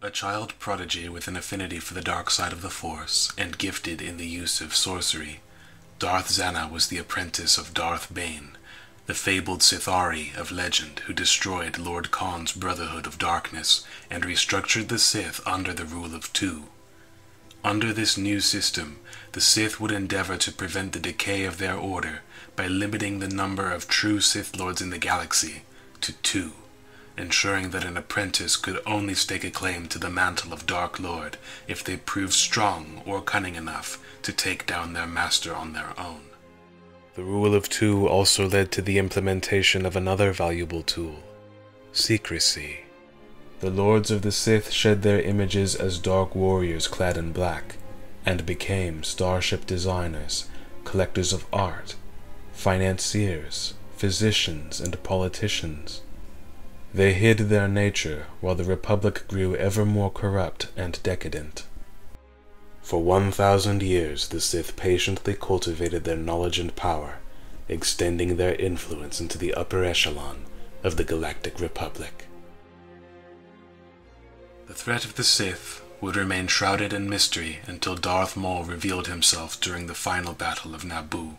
A child prodigy with an affinity for the dark side of the Force and gifted in the use of sorcery, Darth Zannah was the apprentice of Darth Bane, the fabled Sithari of legend who destroyed Lord Khan's Brotherhood of Darkness and restructured the Sith under the rule of two. Under this new system, the Sith would endeavor to prevent the decay of their order by limiting the number of true Sith Lords in the galaxy to 2, ensuring that an apprentice could only stake a claim to the mantle of Dark Lord if they proved strong or cunning enough to take down their master on their own. The rule of two also led to the implementation of another valuable tool: secrecy. The Lords of the Sith shed their images as dark warriors clad in black, and became starship designers, collectors of art, financiers, physicians, and politicians. They hid their nature while the Republic grew ever more corrupt and decadent. For 1,000 years the Sith patiently cultivated their knowledge and power, extending their influence into the upper echelon of the Galactic Republic. The threat of the Sith would remain shrouded in mystery until Darth Maul revealed himself during the final battle of Naboo.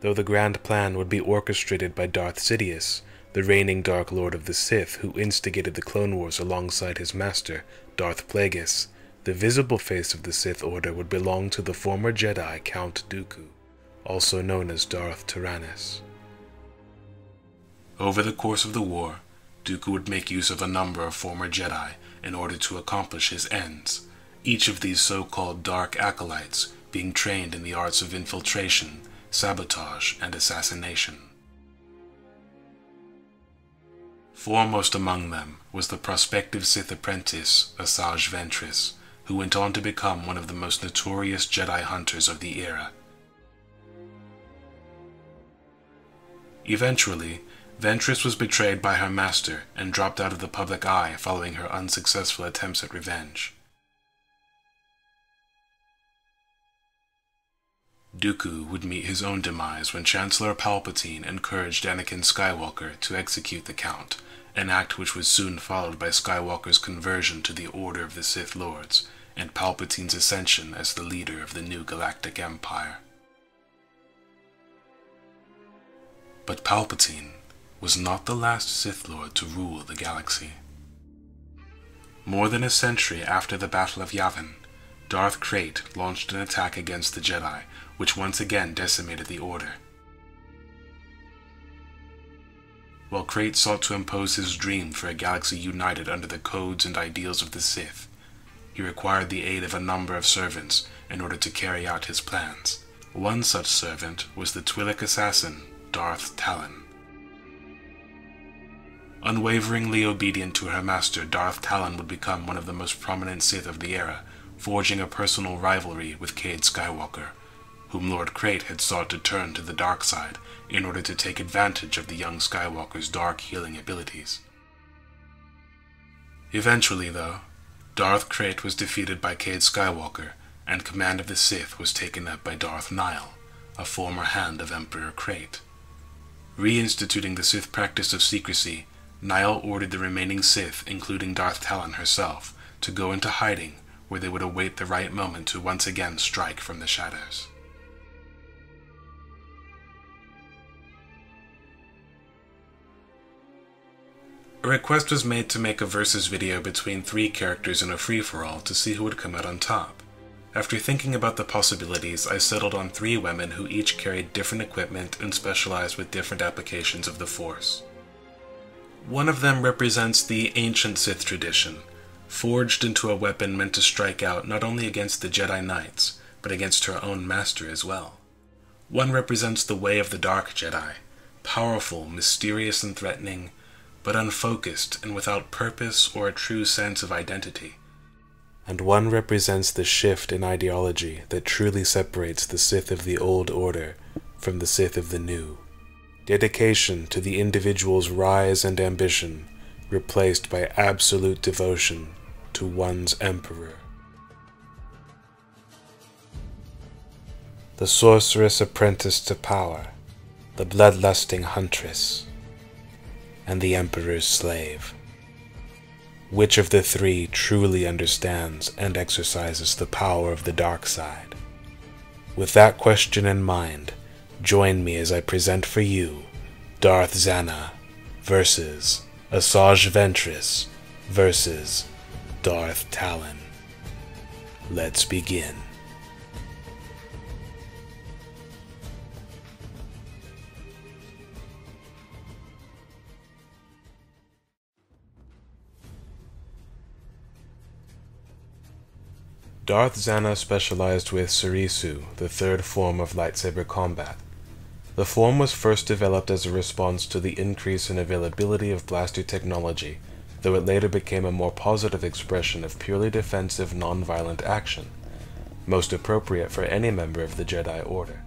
Though the grand plan would be orchestrated by Darth Sidious, the reigning Dark Lord of the Sith who instigated the Clone Wars alongside his master, Darth Plagueis, the visible face of the Sith Order would belong to the former Jedi Count Dooku, also known as Darth Tyrannus. Over the course of the war, Dooku would make use of a number of former Jedi in order to accomplish his ends, each of these so-called Dark Acolytes being trained in the arts of infiltration, sabotage, and assassination. Foremost among them was the prospective Sith apprentice Asajj Ventress, who went on to become one of the most notorious Jedi hunters of the era. Eventually, Ventress was betrayed by her master and dropped out of the public eye following her unsuccessful attempts at revenge. Dooku would meet his own demise when Chancellor Palpatine encouraged Anakin Skywalker to execute the Count, an act which was soon followed by Skywalker's conversion to the Order of the Sith Lords and Palpatine's ascension as the leader of the new Galactic Empire. But Palpatine was not the last Sith Lord to rule the galaxy. More than a century after the Battle of Yavin, Darth Krayt launched an attack against the Jedi, which once again decimated the Order. While Krayt sought to impose his dream for a galaxy united under the codes and ideals of the Sith, he required the aid of a number of servants in order to carry out his plans. One such servant was the Twi'lek assassin, DarthTalon. Unwaveringly obedient to her master, DarthTalon would become one of the most prominent Sith of the era, forging a personal rivalry with Cade Skywalker, whom Lord Krayt had sought to turn to the dark side in order to take advantage of the young Skywalker's dark healing abilities. Eventually, though, Darth Krayt was defeated by Cade Skywalker, and command of the Sith was taken up by Darth Nihil, a former hand of Emperor Krayt. Reinstituting the Sith practice of secrecy, Nihil ordered the remaining Sith, including DarthTalon herself, to go into hiding, where they would await the right moment to once again strike from the shadows. A request was made to make a versus video between 3 characters in a free-for-all to see who would come out on top. After thinking about the possibilities, I settled on 3 women who each carried different equipment and specialized with different applications of the Force. One of them represents the ancient Sith tradition, forged into a weapon meant to strike out not only against the Jedi Knights, but against her own master as well. One represents the way of the Dark Jedi, powerful, mysterious, and threatening, but unfocused and without purpose or a true sense of identity. And one represents the shift in ideology that truly separates the Sith of the old order from the Sith of the new. Dedication to the individual's rise and ambition, replaced by absolute devotion to one's emperor. The sorceress apprenticed to power, the bloodlusting huntress, and the emperor's slave. Which of the three truly understands and exercises the power of the dark side? With that question in mind, join me as I present for you Darth Zannah versus Asajj Ventress versus DarthTalon. Let's begin. Darth Zannah specialized with Surisu, the third form of lightsaber combat. The form was first developed as a response to the increase in availability of blaster technology, though it later became a more positive expression of purely defensive, non-violent action, most appropriate for any member of the Jedi Order.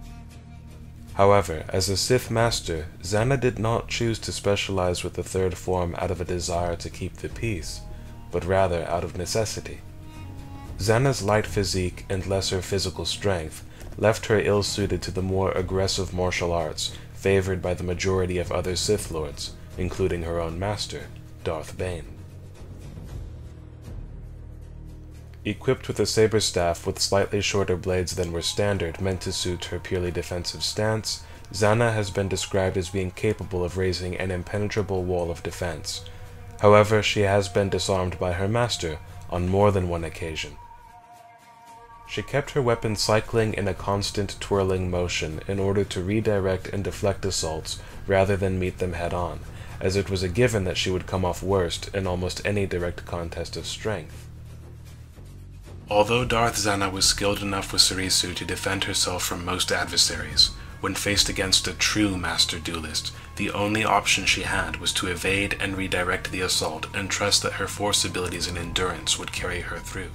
However, as a Sith Master, Zannah did not choose to specialize with the third form out of a desire to keep the peace, but rather out of necessity. Zannah's light physique and lesser physical strength left her ill-suited to the more aggressive martial arts favored by the majority of other Sith Lords, including her own master, Darth Bane. Equipped with a saber staff with slightly shorter blades than were standard meant to suit her purely defensive stance, Zannah has been described as being capable of raising an impenetrable wall of defense. However, she has been disarmed by her master on more than one occasion. She kept her weapon cycling in a constant twirling motion in order to redirect and deflect assaults rather than meet them head-on, as it was a given that she would come off worst in almost any direct contest of strength. Although Darth Zannah was skilled enough with Surisu to defend herself from most adversaries, when faced against a true master duelist, the only option she had was to evade and redirect the assault and trust that her force abilities and endurance would carry her through.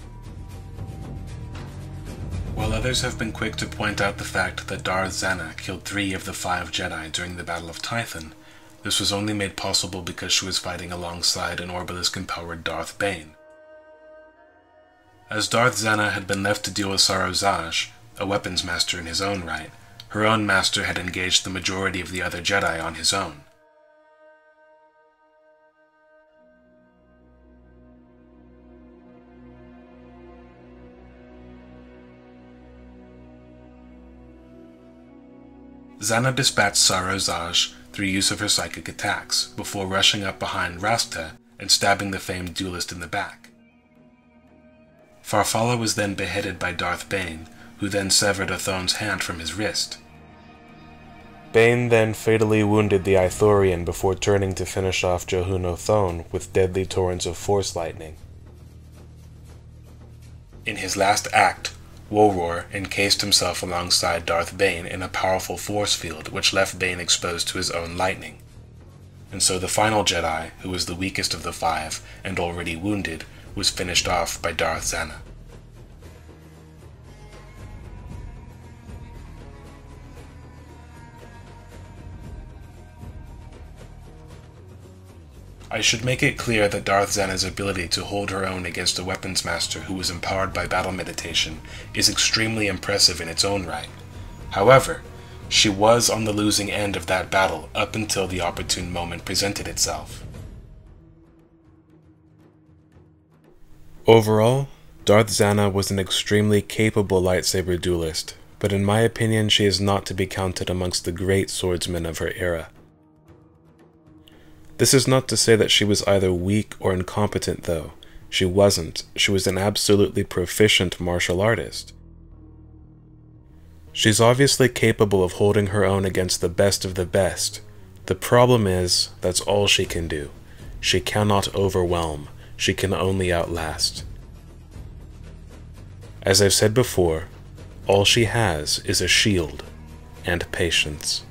While others have been quick to point out the fact that Darth Zannah killed 3 of the 5 Jedi during the Battle of Tython, this was only made possible because she was fighting alongside an Orbalisk-empowered Darth Bane. As Darth Zannah had been left to deal with Asajj, a weapons master in his own right, her own master had engaged the majority of the other Jedi on his own. Zannah dispatched Asajj through use of her psychic attacks, before rushing up behind Rasta and stabbing the famed duelist in the back. Farfalla was then beheaded by Darth Bane, who then severed Athon's hand from his wrist. Bane then fatally wounded the Ithorian before turning to finish off Johun Athon with deadly torrents of Force lightning. In his last act, Woror encased himself alongside Darth Bane in a powerful force field which left Bane exposed to his own lightning. And so the final Jedi, who was the weakest of the 5 and already wounded, was finished off by Darth Zannah. I should make it clear that Darth Zannah's ability to hold her own against a weapons master who was empowered by battle meditation is extremely impressive in its own right. However, she was on the losing end of that battle up until the opportune moment presented itself. Overall, Darth Zannah was an extremely capable lightsaber duelist, but in my opinion she is not to be counted amongst the great swordsmen of her era. This is not to say that she was either weak or incompetent though. She wasn't. She was an absolutely proficient martial artist. She's obviously capable of holding her own against the best of the best. The problem is, that's all she can do. She cannot overwhelm. She can only outlast. As I've said before, all she has is a shield and patience.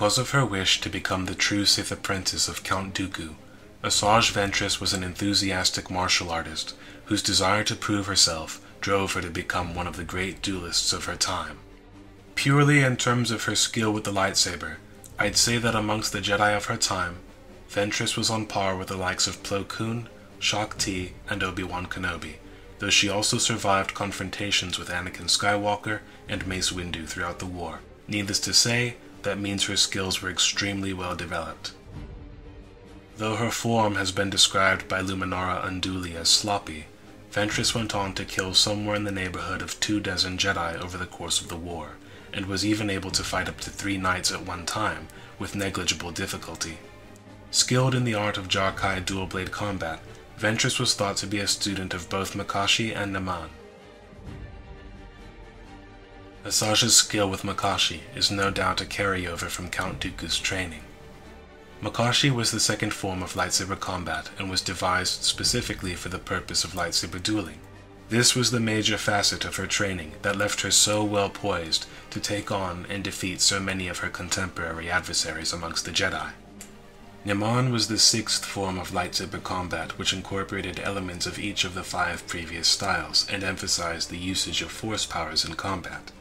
Because of her wish to become the true Sith apprentice of Count Dooku, Asajj Ventress was an enthusiastic martial artist whose desire to prove herself drove her to become one of the great duelists of her time. Purely in terms of her skill with the lightsaber, I'd say that amongst the Jedi of her time, Ventress was on par with the likes of Plo Koon, Shaak Ti, and Obi-Wan Kenobi, though she also survived confrontations with Anakin Skywalker and Mace Windu throughout the war. Needless to say, that means her skills were extremely well developed. Though her form has been described by Luminara Unduli as sloppy, Ventress went on to kill somewhere in the neighborhood of 24 Jedi over the course of the war, and was even able to fight up to 3 knights at one time, with negligible difficulty. Skilled in the art of Jar-Kai dual-blade combat, Ventress was thought to be a student of both Makashi and Naman. Asajj's skill with Makashi is no doubt a carryover from Count Dooku's training. Makashi was the second form of lightsaber combat and was devised specifically for the purpose of lightsaber dueling. This was the major facet of her training that left her so well poised to take on and defeat so many of her contemporary adversaries amongst the Jedi. Naman was the sixth form of lightsaber combat which incorporated elements of each of the 5 previous styles and emphasized the usage of force powers in combat.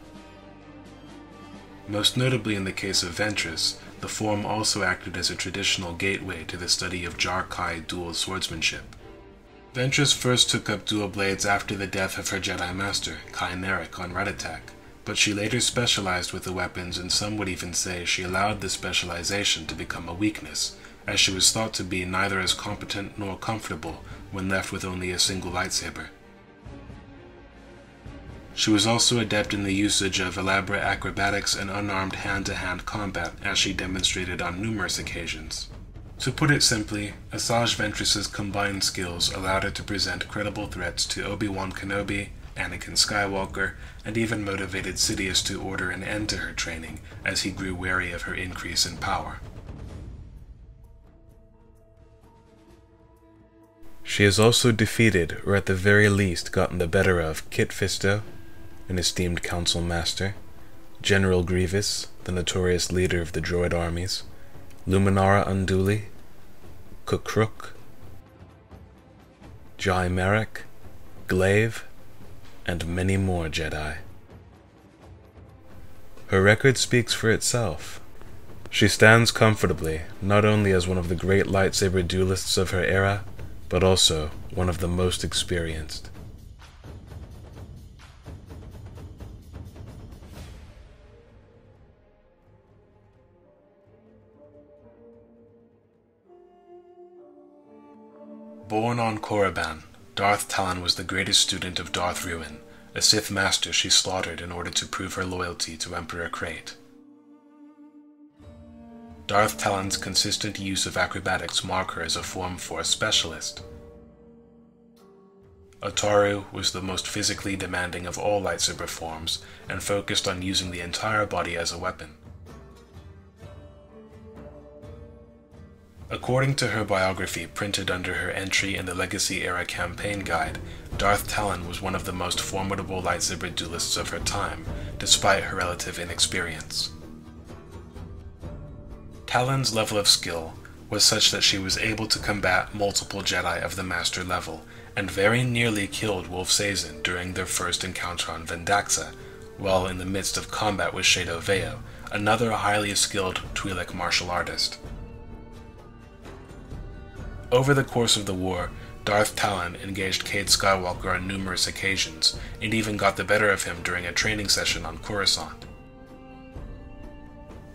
Most notably in the case of Ventress, the form also acted as a traditional gateway to the study of Jar-Kai dual swordsmanship. Ventress first took up dual blades after the death of her Jedi Master, Kai Nerek, on Radatak, but she later specialized with the weapons, and some would even say she allowed this specialization to become a weakness, as she was thought to be neither as competent nor comfortable when left with only a single lightsaber. She was also adept in the usage of elaborate acrobatics and unarmed hand-to-hand combat, as she demonstrated on numerous occasions. To put it simply, Asajj Ventress's combined skills allowed her to present credible threats to Obi-Wan Kenobi, Anakin Skywalker, and even motivated Sidious to order an end to her training as he grew wary of her increase in power. She has also defeated, or at the very least gotten the better of, Kit Fisto, an esteemed council master, General Grievous, the notorious leader of the droid armies, Luminara Unduli, Kukruk, Jai Merrick, Glaive, and many more Jedi. Her record speaks for itself. She stands comfortably, not only as one of the great lightsaber duelists of her era, but also one of the most experienced. Born on Korriban, DarthTalon was the greatest student of Darth Ruin, a Sith master she slaughtered in order to prove her loyalty to Emperor Krayt. DarthTalon's consistent use of acrobatics mark her as a Form Force specialist. Ataru was the most physically demanding of all lightsaber forms and focused on using the entire body as a weapon. According to her biography printed under her entry in the Legacy Era Campaign Guide, DarthTalon was one of the most formidable lightsaber duelists of her time, despite her relative inexperience. Talon's level of skill was such that she was able to combat multiple Jedi of the Master level, and very nearly killed Wolf Sazin during their first encounter on Vendaxa, while in the midst of combat with Shadow Veo, another highly skilled Twi'lek martial artist. Over the course of the war, DarthTalon engaged Cade Skywalker on numerous occasions, and even got the better of him during a training session on Coruscant.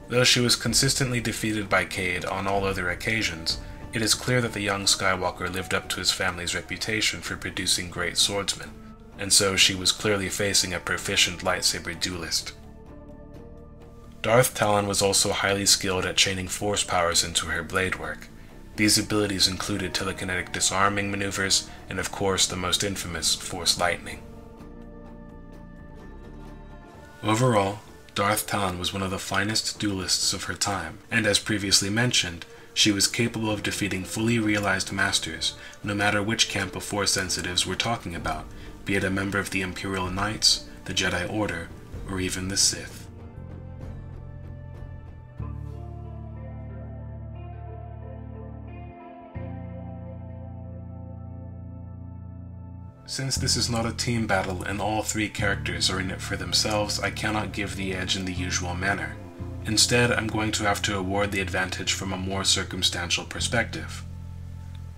Though she was consistently defeated by Cade on all other occasions, it is clear that the young Skywalker lived up to his family's reputation for producing great swordsmen, and so she was clearly facing a proficient lightsaber duelist. DarthTalon was also highly skilled at chaining force powers into her blade work. These abilities included telekinetic disarming maneuvers, and of course the most infamous Force Lightning. Overall, DarthTalon was one of the finest duelists of her time, and as previously mentioned, she was capable of defeating fully realized masters, no matter which camp of Force sensitives we're talking about, be it a member of the Imperial Knights, the Jedi Order, or even the Sith. Since this is not a team battle and all 3 characters are in it for themselves, I cannot give the edge in the usual manner. Instead, I'm going to have to award the advantage from a more circumstantial perspective.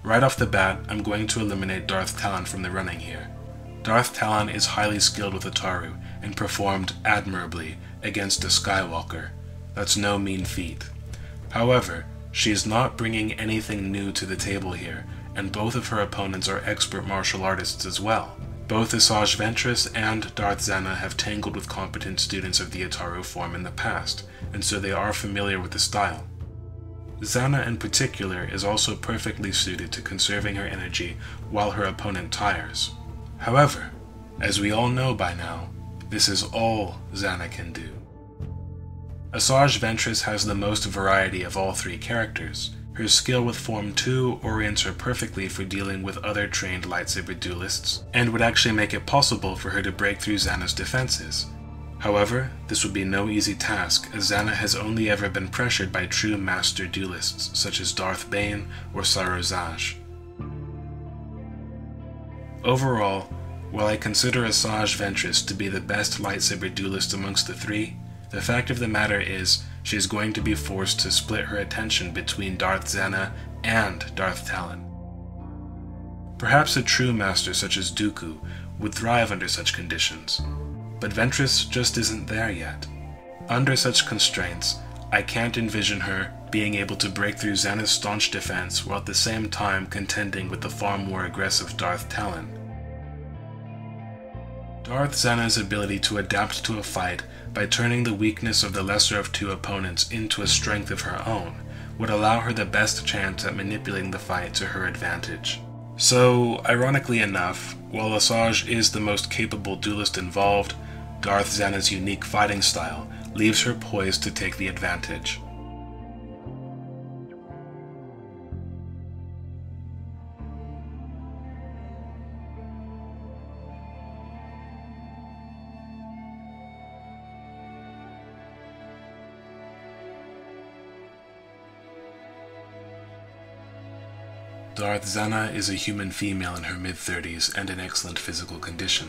Right off the bat, I'm going to eliminate DarthTalon from the running here. DarthTalon is highly skilled with Ataru and performed admirably against a Skywalker. That's no mean feat. However, she is not bringing anything new to the table here, and both of her opponents are expert martial artists as well. Both Asajj Ventress and Darth Zannah have tangled with competent students of the Ataru form in the past, and so they are familiar with the style. Zannah in particular is also perfectly suited to conserving her energy while her opponent tires. However, as we all know by now, this is all Zannah can do. Asajj Ventress has the most variety of all three characters. Her skill with Form 2 orients her perfectly for dealing with other trained lightsaber duelists, and would actually make it possible for her to break through Zannah's defenses. However, this would be no easy task, as Zannah has only ever been pressured by true master duelists, such as Darth Bane or Asajj. Overall, while I consider Asajj Ventress to be the best lightsaber duelist amongst the three, the fact of the matter is, she is going to be forced to split her attention between Darth Zannah and DarthTalon. Perhaps a true master such as Dooku would thrive under such conditions, but Ventress just isn't there yet. Under such constraints, I can't envision her being able to break through Zannah's staunch defense while at the same time contending with the far more aggressive DarthTalon. Darth Zannah's ability to adapt to a fight by turning the weakness of the lesser of two opponents into a strength of her own would allow her the best chance at manipulating the fight to her advantage. So, ironically enough, while Asajj is the most capable duelist involved, Darth Zannah's unique fighting style leaves her poised to take the advantage. Darth Zannah is a human female in her mid-30s and in excellent physical condition.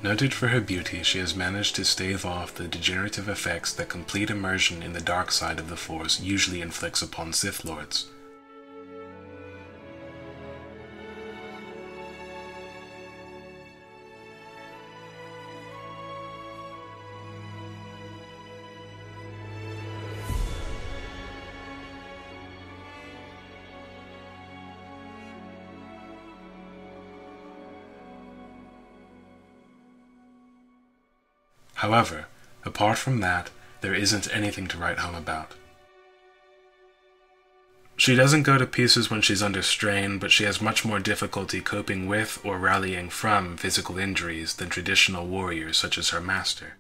Noted for her beauty, she has managed to stave off the degenerative effects that complete immersion in the dark side of the Force usually inflicts upon Sith Lords. However, apart from that, there isn't anything to write home about. She doesn't go to pieces when she's under strain, but she has much more difficulty coping with or rallying from physical injuries than traditional warriors such as her master.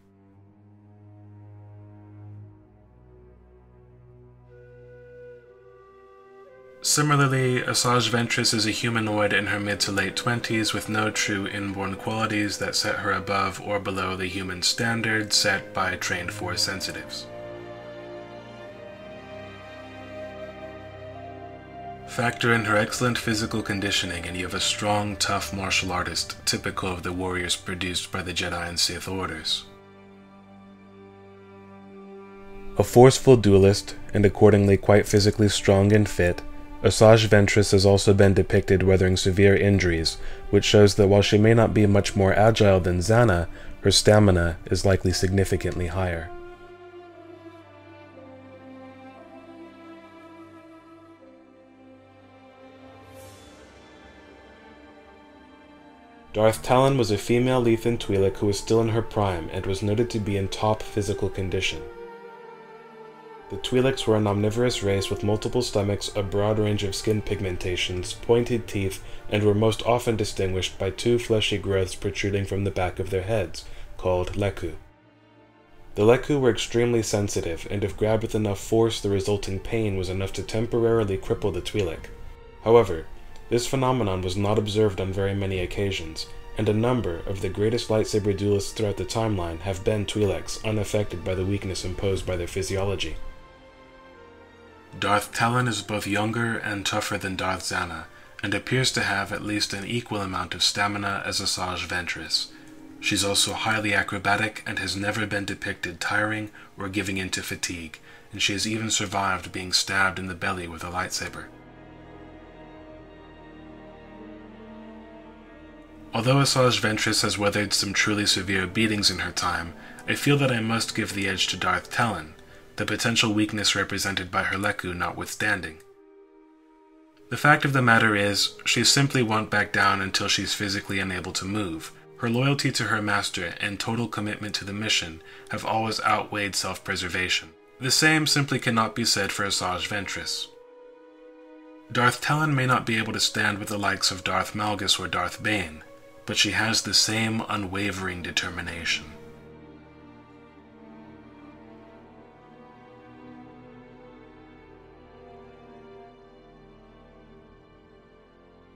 Similarly, Asajj Ventress is a humanoid in her mid to late 20s with no true inborn qualities that set her above or below the human standard set by trained Force sensitives. Factor in her excellent physical conditioning and you have a strong, tough martial artist typical of the warriors produced by the Jedi and Sith orders. A forceful duelist, and accordingly quite physically strong and fit, Asajj Ventress has also been depicted weathering severe injuries, which shows that while she may not be much more agile than Zannah, her stamina is likely significantly higher. DarthTalon was a female Lethan Twi'lek who was still in her prime and was noted to be in top physical condition. The Twi'leks were an omnivorous race with multiple stomachs, a broad range of skin pigmentations, pointed teeth, and were most often distinguished by two fleshy growths protruding from the back of their heads, called lekku. The lekku were extremely sensitive, and if grabbed with enough force, the resulting pain was enough to temporarily cripple the Twi'lek. However, this phenomenon was not observed on very many occasions, and a number of the greatest lightsaber duelists throughout the timeline have been Twi'leks unaffected by the weakness imposed by their physiology. DarthTalon is both younger and tougher than Darth Zannah, and appears to have at least an equal amount of stamina as Asajj Ventress. She's also highly acrobatic and has never been depicted tiring or giving in to fatigue, and she has even survived being stabbed in the belly with a lightsaber. Although Asajj Ventress has weathered some truly severe beatings in her time, I feel that I must give the edge to DarthTalon, the potential weakness represented by her Leku notwithstanding. The fact of the matter is, she simply won't back down until she's physically unable to move. Her loyalty to her master and total commitment to the mission have always outweighed self-preservation. The same simply cannot be said for Asajj Ventress. DarthTalon may not be able to stand with the likes of Darth Malgus or Darth Bane, but she has the same unwavering determination.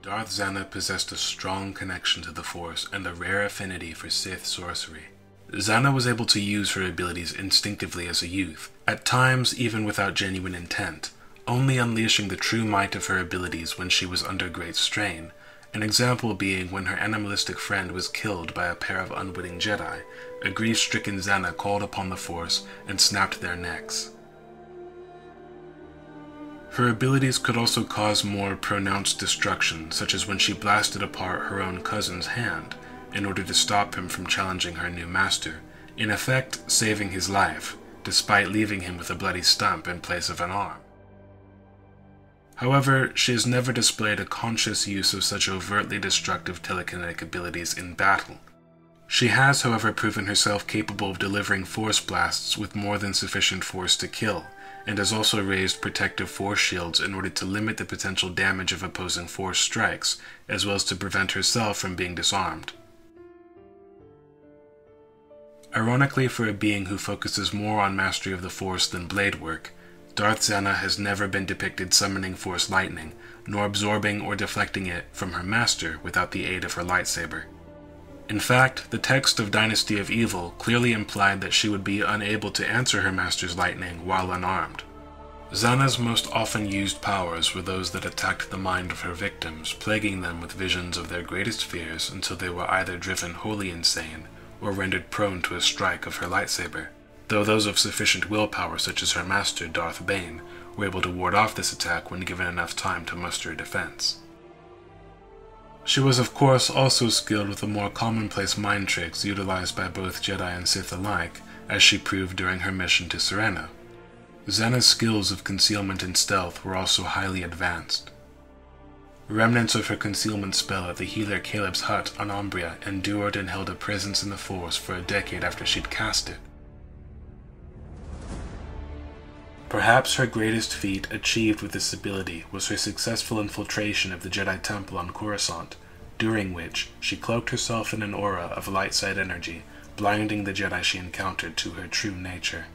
Darth Zannah possessed a strong connection to the Force and a rare affinity for Sith sorcery. Zannah was able to use her abilities instinctively as a youth, at times even without genuine intent, only unleashing the true might of her abilities when she was under great strain, an example being when her animalistic friend was killed by a pair of unwitting Jedi. A grief-stricken Zannah called upon the Force and snapped their necks. Her abilities could also cause more pronounced destruction, such as when she blasted apart her own cousin's hand in order to stop him from challenging her new master, in effect saving his life, despite leaving him with a bloody stump in place of an arm. However, she has never displayed a conscious use of such overtly destructive telekinetic abilities in battle. She has, however, proven herself capable of delivering force blasts with more than sufficient force to kill, and has also raised protective force shields in order to limit the potential damage of opposing force strikes, as well as to prevent herself from being disarmed. Ironically, for a being who focuses more on mastery of the Force than blade work, Darth Zannah has never been depicted summoning Force lightning, nor absorbing or deflecting it from her master without the aid of her lightsaber. In fact, the text of Dynasty of Evil clearly implied that she would be unable to answer her master's lightning while unarmed. Zannah's most often used powers were those that attacked the mind of her victims, plaguing them with visions of their greatest fears until they were either driven wholly insane or rendered prone to a strike of her lightsaber, though those of sufficient willpower such as her master, Darth Bane, were able to ward off this attack when given enough time to muster a defense. She was of course also skilled with the more commonplace mind tricks utilized by both Jedi and Sith alike, as she proved during her mission to Serena. Zannah's skills of concealment and stealth were also highly advanced. Remnants of her concealment spell at the healer Caleb's hut on Umbria endured and held a presence in the Force for a decade after she'd cast it. Perhaps her greatest feat achieved with this ability was her successful infiltration of the Jedi Temple on Coruscant, during which she cloaked herself in an aura of light side energy, blinding the Jedi she encountered to her true nature.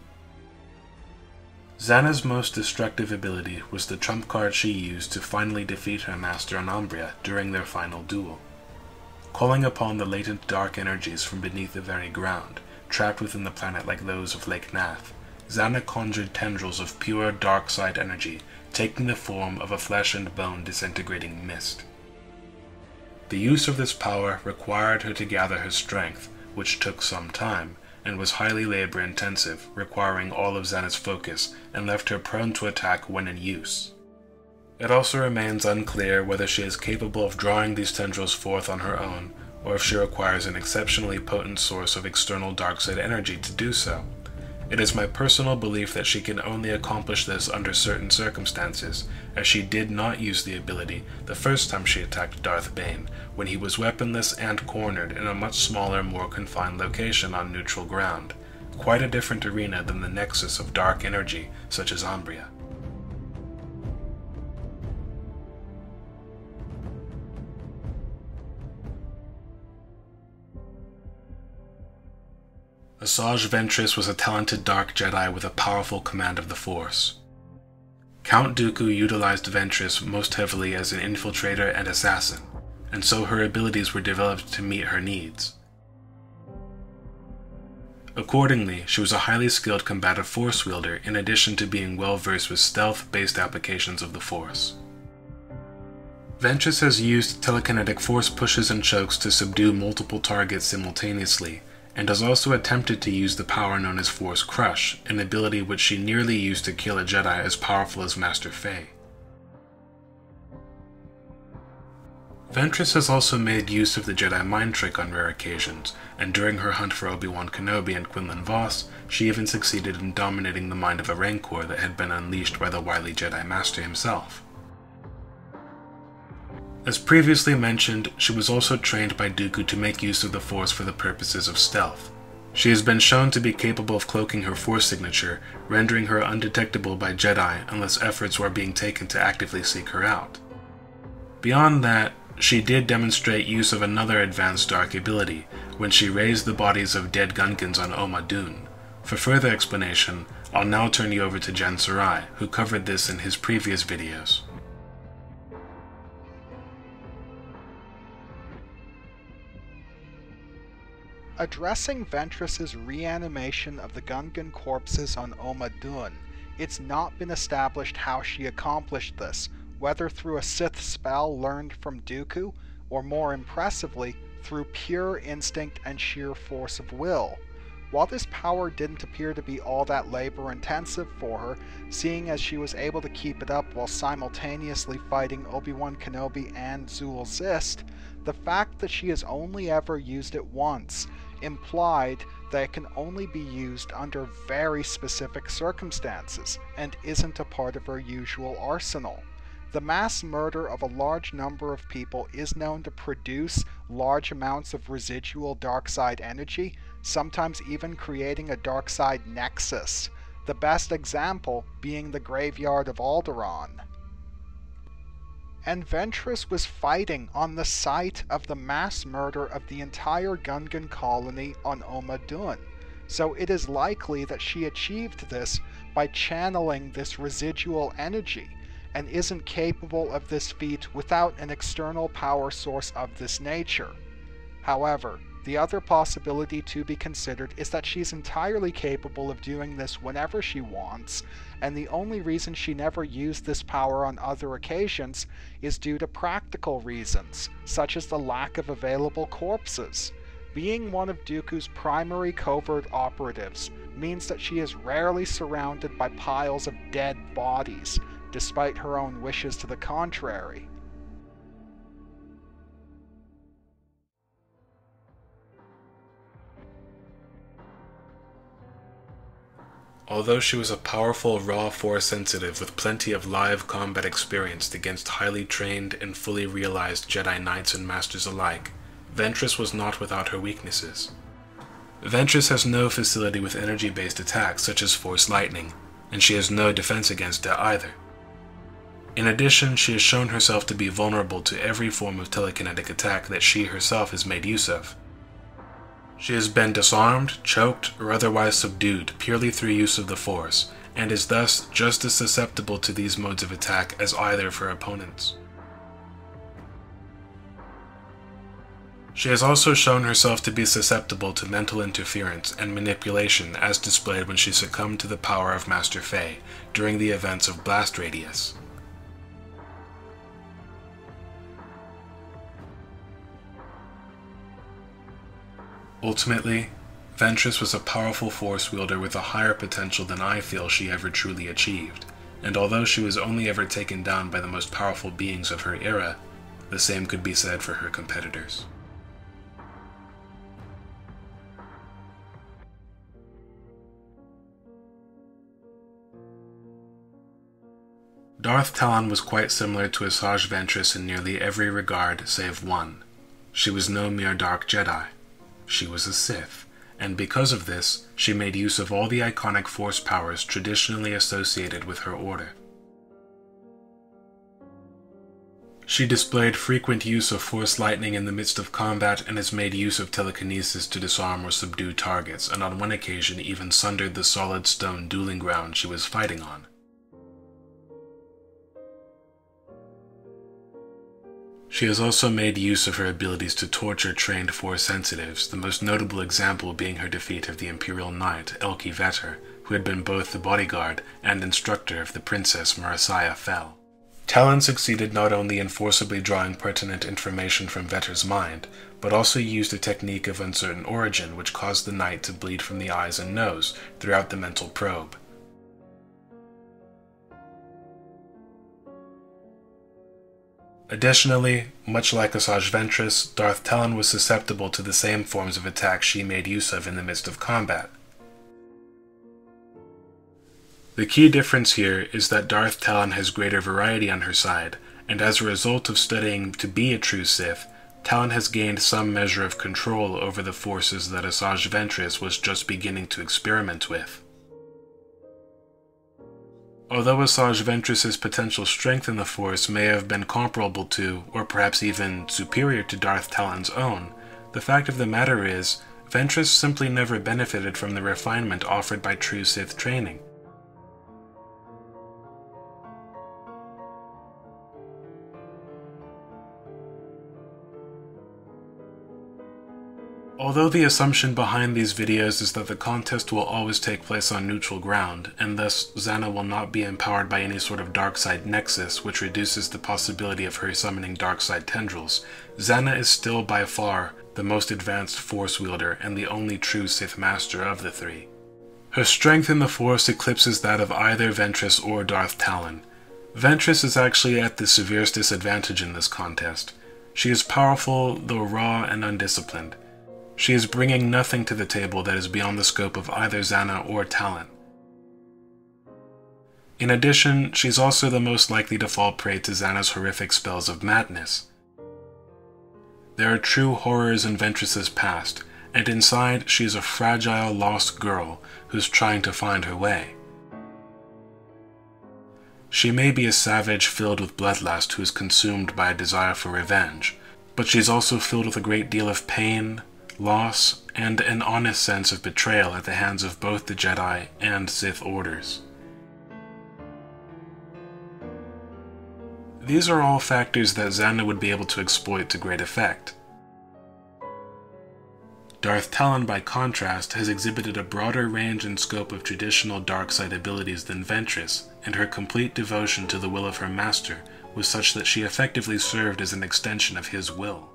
Zannah's most destructive ability was the trump card she used to finally defeat her master on Umbria during their final duel. Calling upon the latent dark energies from beneath the very ground, trapped within the planet like those of Lake Nath, Zannah conjured tendrils of pure dark side energy, taking the form of a flesh and bone disintegrating mist. The use of this power required her to gather her strength, which took some time, and was highly labor-intensive, requiring all of Zannah's focus, and left her prone to attack when in use. It also remains unclear whether she is capable of drawing these tendrils forth on her own, or if she requires an exceptionally potent source of external dark side energy to do so. It is my personal belief that she can only accomplish this under certain circumstances, as she did not use the ability the first time she attacked Darth Bane, when he was weaponless and cornered in a much smaller, more confined location on neutral ground, quite a different arena than the nexus of dark energy such as Umbria. Asajj Ventress was a talented Dark Jedi with a powerful command of the Force. Count Dooku utilized Ventress most heavily as an infiltrator and assassin, and so her abilities were developed to meet her needs. Accordingly, she was a highly skilled combative Force wielder in addition to being well versed with stealth-based applications of the Force. Ventress has used telekinetic force pushes and chokes to subdue multiple targets simultaneously, and has also attempted to use the power known as Force Crush, an ability which she nearly used to kill a Jedi as powerful as Master Fei. Ventress has also made use of the Jedi mind trick on rare occasions, and during her hunt for Obi-Wan Kenobi and Quinlan Vos, she even succeeded in dominating the mind of a Rancor that had been unleashed by the wily Jedi Master himself. As previously mentioned, she was also trained by Dooku to make use of the Force for the purposes of stealth. She has been shown to be capable of cloaking her Force signature, rendering her undetectable by Jedi unless efforts were being taken to actively seek her out. Beyond that, she did demonstrate use of another advanced dark ability when she raised the bodies of dead Gungans on Oma Dune. For further explanation, I'll now turn you over to Jen Sarai, who covered this in his previous videos. Addressing Ventress's reanimation of the Gungan corpses on Oma Dune, it's not been established how she accomplished this, whether through a Sith spell learned from Dooku, or more impressively, through pure instinct and sheer force of will. While this power didn't appear to be all that labor-intensive for her, seeing as she was able to keep it up while simultaneously fighting Obi-Wan Kenobi and Zul Zist, the fact that she has only ever used it once implied that it can only be used under very specific circumstances, and isn't a part of her usual arsenal. The mass murder of a large number of people is known to produce large amounts of residual dark side energy, sometimes even creating a dark side nexus, the best example being the Graveyard of Alderaan. And Ventress was fighting on the site of the mass murder of the entire Gungan colony on Oma Dune, so it is likely that she achieved this by channeling this residual energy, and isn't capable of this feat without an external power source of this nature. However, the other possibility to be considered is that she's entirely capable of doing this whenever she wants, and the only reason she never used this power on other occasions is due to practical reasons, such as the lack of available corpses. Being one of Dooku's primary covert operatives means that she is rarely surrounded by piles of dead bodies, despite her own wishes to the contrary. Although she was a powerful raw force sensitive with plenty of live combat experience against highly trained and fully realized Jedi Knights and Masters alike, Ventress was not without her weaknesses. Ventress has no facility with energy-based attacks such as Force Lightning, and she has no defense against it either. In addition, she has shown herself to be vulnerable to every form of telekinetic attack that she herself has made use of. She has been disarmed, choked, or otherwise subdued purely through use of the Force, and is thus just as susceptible to these modes of attack as either of her opponents. She has also shown herself to be susceptible to mental interference and manipulation as displayed when she succumbed to the power of Master Fei during the events of Blast Radius. Ultimately, Ventress was a powerful force wielder with a higher potential than I feel she ever truly achieved, and although she was only ever taken down by the most powerful beings of her era, the same could be said for her competitors. DarthTalon was quite similar to Asajj Ventress in nearly every regard save one. She was no mere dark Jedi. She was a Sith, and because of this, she made use of all the iconic Force powers traditionally associated with her order. She displayed frequent use of Force Lightning in the midst of combat and has made use of telekinesis to disarm or subdue targets, and on one occasion even sundered the solid stone dueling ground she was fighting on. She has also made use of her abilities to torture trained Force sensitives, the most notable example being her defeat of the Imperial Knight, Elki Vetter, who had been both the bodyguard and instructor of the Princess Marasiah Fel. Talon succeeded not only in forcibly drawing pertinent information from Vetter's mind, but also used a technique of uncertain origin which caused the Knight to bleed from the eyes and nose throughout the mental probe. Additionally, much like Asajj Ventress, DarthTalon was susceptible to the same forms of attack she made use of in the midst of combat. The key difference here is that DarthTalon has greater variety on her side, and as a result of studying to be a true Sith, Talon has gained some measure of control over the forces that Asajj Ventress was just beginning to experiment with. Although Asajj Ventress's potential strength in the Force may have been comparable to, or perhaps even superior to DarthTalon's own, the fact of the matter is, Ventress simply never benefited from the refinement offered by true Sith training. Although the assumption behind these videos is that the contest will always take place on neutral ground, and thus Zannah will not be empowered by any sort of dark side nexus, which reduces the possibility of her summoning dark side tendrils, Zannah is still by far the most advanced Force wielder and the only true Sith Master of the three. Her strength in the Force eclipses that of either Ventress or DarthTalon. Ventress is actually at the severest disadvantage in this contest. She is powerful, though raw and undisciplined. She is bringing nothing to the table that is beyond the scope of either Zannah or Talon. In addition, she's also the most likely to fall prey to Zannah's horrific spells of madness. There are true horrors in Ventress's past, and inside she is a fragile, lost girl who's trying to find her way. She may be a savage filled with bloodlust who is consumed by a desire for revenge, but she's also filled with a great deal of pain, loss, and an honest sense of betrayal at the hands of both the Jedi and Sith orders. These are all factors that Zannah would be able to exploit to great effect. DarthTalon, by contrast, has exhibited a broader range and scope of traditional dark side abilities than Ventress, and her complete devotion to the will of her master was such that she effectively served as an extension of his will.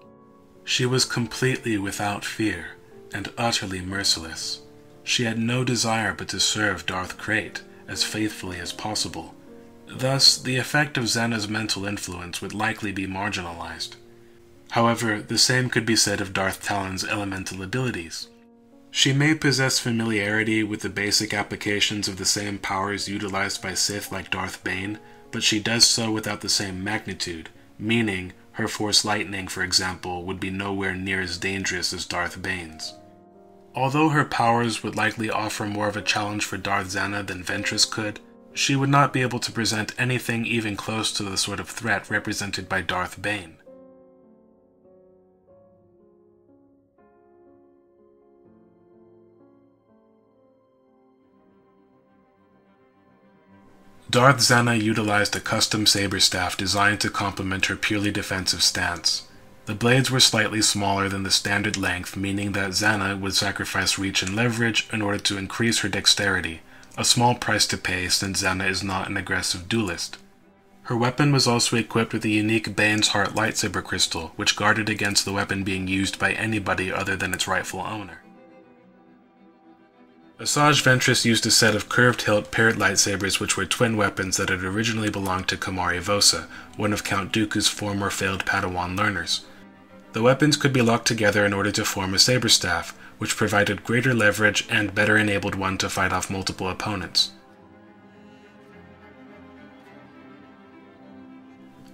She was completely without fear, and utterly merciless. She had no desire but to serve Darth Krayt as faithfully as possible. Thus, the effect of Zannah's mental influence would likely be marginalized. However, the same could be said of DarthTalon's elemental abilities. She may possess familiarity with the basic applications of the same powers utilized by Sith like Darth Bane, but she does so without the same magnitude, meaning her Force Lightning, for example, would be nowhere near as dangerous as Darth Bane's. Although her powers would likely offer more of a challenge for Darth Zannah than Ventress could, she would not be able to present anything even close to the sort of threat represented by Darth Bane. Darth Zannah utilized a custom saber staff designed to complement her purely defensive stance. The blades were slightly smaller than the standard length, meaning that Zannah would sacrifice reach and leverage in order to increase her dexterity, a small price to pay since Zannah is not an aggressive duelist. Her weapon was also equipped with a unique Bane's Heart lightsaber crystal, which guarded against the weapon being used by anybody other than its rightful owner. Asajj Ventress used a set of curved-hilt paired lightsabers which were twin weapons that had originally belonged to Kamari Vosa, one of Count Dooku's former failed Padawan learners. The weapons could be locked together in order to form a saber staff, which provided greater leverage and better enabled one to fight off multiple opponents.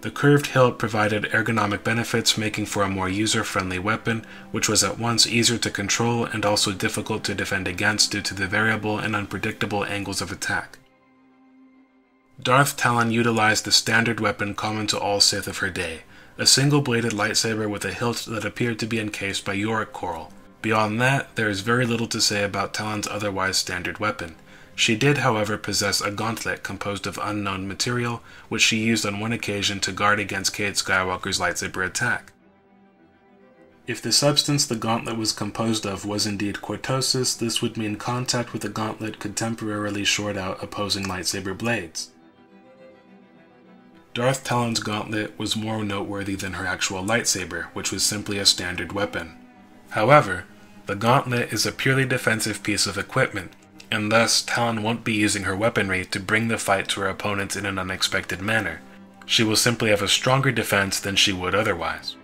The curved hilt provided ergonomic benefits, making for a more user-friendly weapon, which was at once easier to control and also difficult to defend against due to the variable and unpredictable angles of attack. DarthTalon utilized the standard weapon common to all Sith of her day, a single-bladed lightsaber with a hilt that appeared to be encased by Yorick coral. Beyond that, there is very little to say about Talon's otherwise standard weapon. She did, however, possess a gauntlet composed of unknown material, which she used on one occasion to guard against Cade Skywalker's lightsaber attack. If the substance the gauntlet was composed of was indeed cortosis, this would mean contact with the gauntlet could temporarily short out opposing lightsaber blades. DarthTalon's gauntlet was more noteworthy than her actual lightsaber, which was simply a standard weapon. However, the gauntlet is a purely defensive piece of equipment, and thus Talon won't be using her weaponry to bring the fight to her opponents in an unexpected manner. She will simply have a stronger defense than she would otherwise.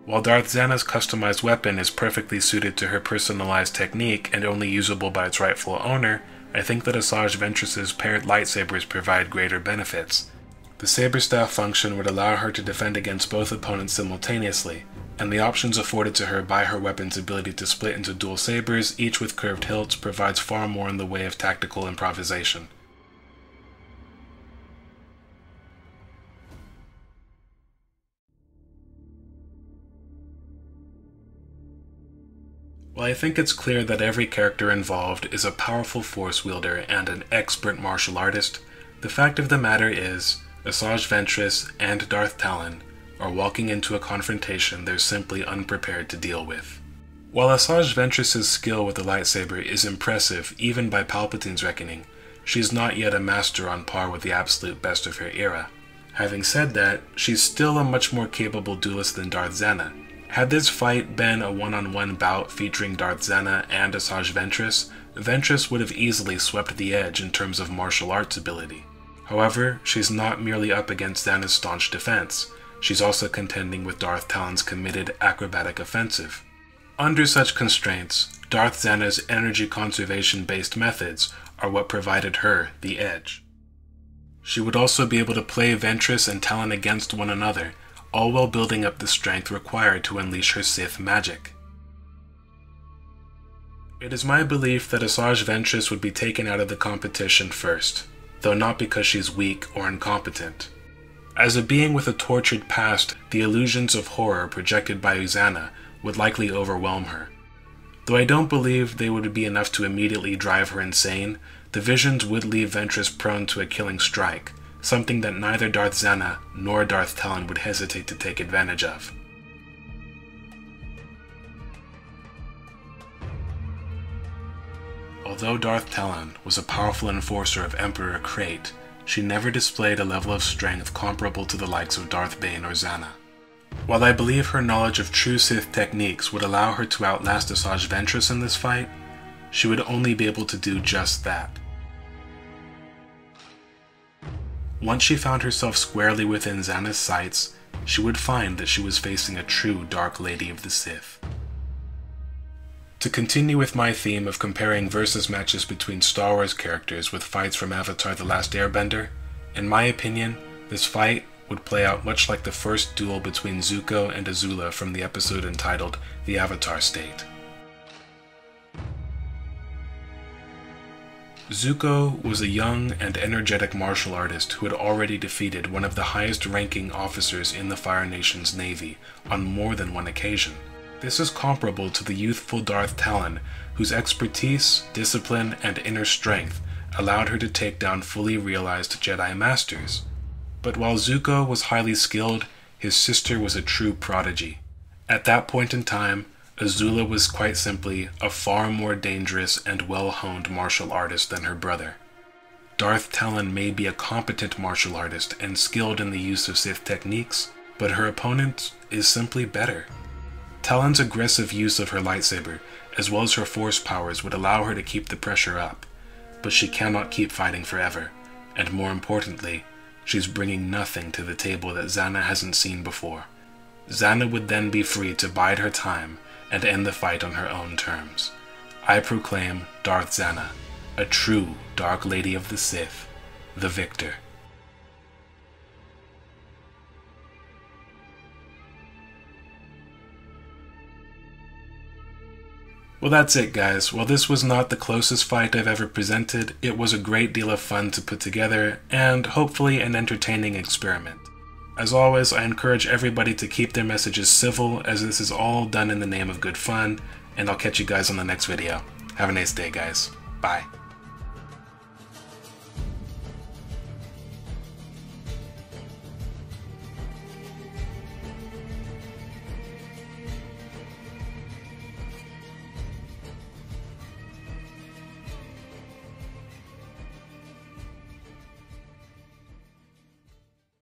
While Darth Zannah's customized weapon is perfectly suited to her personalized technique and only usable by its rightful owner, I think that Asajj Ventress's paired lightsabers provide greater benefits. The saber staff function would allow her to defend against both opponents simultaneously, and the options afforded to her by her weapon's ability to split into dual sabers, each with curved hilts, provides far more in the way of tactical improvisation. While I think it's clear that every character involved is a powerful force wielder and an expert martial artist, the fact of the matter is, Asajj Ventress and DarthTalon are walking into a confrontation they're simply unprepared to deal with. While Asajj Ventress's skill with the lightsaber is impressive even by Palpatine's reckoning, she's not yet a master on par with the absolute best of her era. Having said that, she's still a much more capable duelist than Darth Zannah. Had this fight been a one-on-one bout featuring Darth Zannah and Asajj Ventress, Ventress would have easily swept the edge in terms of martial arts ability. However, she's not merely up against Zannah's staunch defense, she's also contending with DarthTalon's committed acrobatic offensive. Under such constraints, Darth Zannah's energy conservation-based methods are what provided her the edge. She would also be able to play Ventress and Talon against one another, all while building up the strength required to unleash her Sith magic. It is my belief that Asajj Ventress would be taken out of the competition first, though not because she's weak or incompetent. As a being with a tortured past, the illusions of horror projected by Zannah would likely overwhelm her. Though I don't believe they would be enough to immediately drive her insane, the visions would leave Ventress prone to a killing strike, something that neither Darth Zannah nor Darth Talon would hesitate to take advantage of. Although Darth Talon was a powerful enforcer of Emperor Crate, she never displayed a level of strength comparable to the likes of Darth Bane or Zannah. While I believe her knowledge of true Sith techniques would allow her to outlast Asajj Ventress in this fight, she would only be able to do just that. Once she found herself squarely within Zannah's sights, she would find that she was facing a true Dark Lady of the Sith. To continue with my theme of comparing versus matches between Star Wars characters with fights from Avatar: The Last Airbender, in my opinion, this fight would play out much like the first duel between Zuko and Azula from the episode entitled The Avatar State. Zuko was a young and energetic martial artist who had already defeated one of the highest-ranking officers in the Fire Nation's navy on more than one occasion. This is comparable to the youthful Darth Talon, whose expertise, discipline, and inner strength allowed her to take down fully realized Jedi Masters. But while Zuko was highly skilled, his sister was a true prodigy. At that point in time, Azula was quite simply a far more dangerous and well-honed martial artist than her brother. Darth Talon may be a competent martial artist and skilled in the use of Sith techniques, but her opponent is simply better. Talon's aggressive use of her lightsaber, as well as her force powers, would allow her to keep the pressure up, but she cannot keep fighting forever, and more importantly, she's bringing nothing to the table that Zannah hasn't seen before. Zannah would then be free to bide her time and end the fight on her own terms. I proclaim Darth Zannah, a true Dark Lady of the Sith, the victor. Well, that's it, guys. While this was not the closest fight I've ever presented, it was a great deal of fun to put together, and hopefully an entertaining experiment. As always, I encourage everybody to keep their messages civil, as this is all done in the name of good fun, and I'll catch you guys on the next video. Have a nice day, guys. Bye.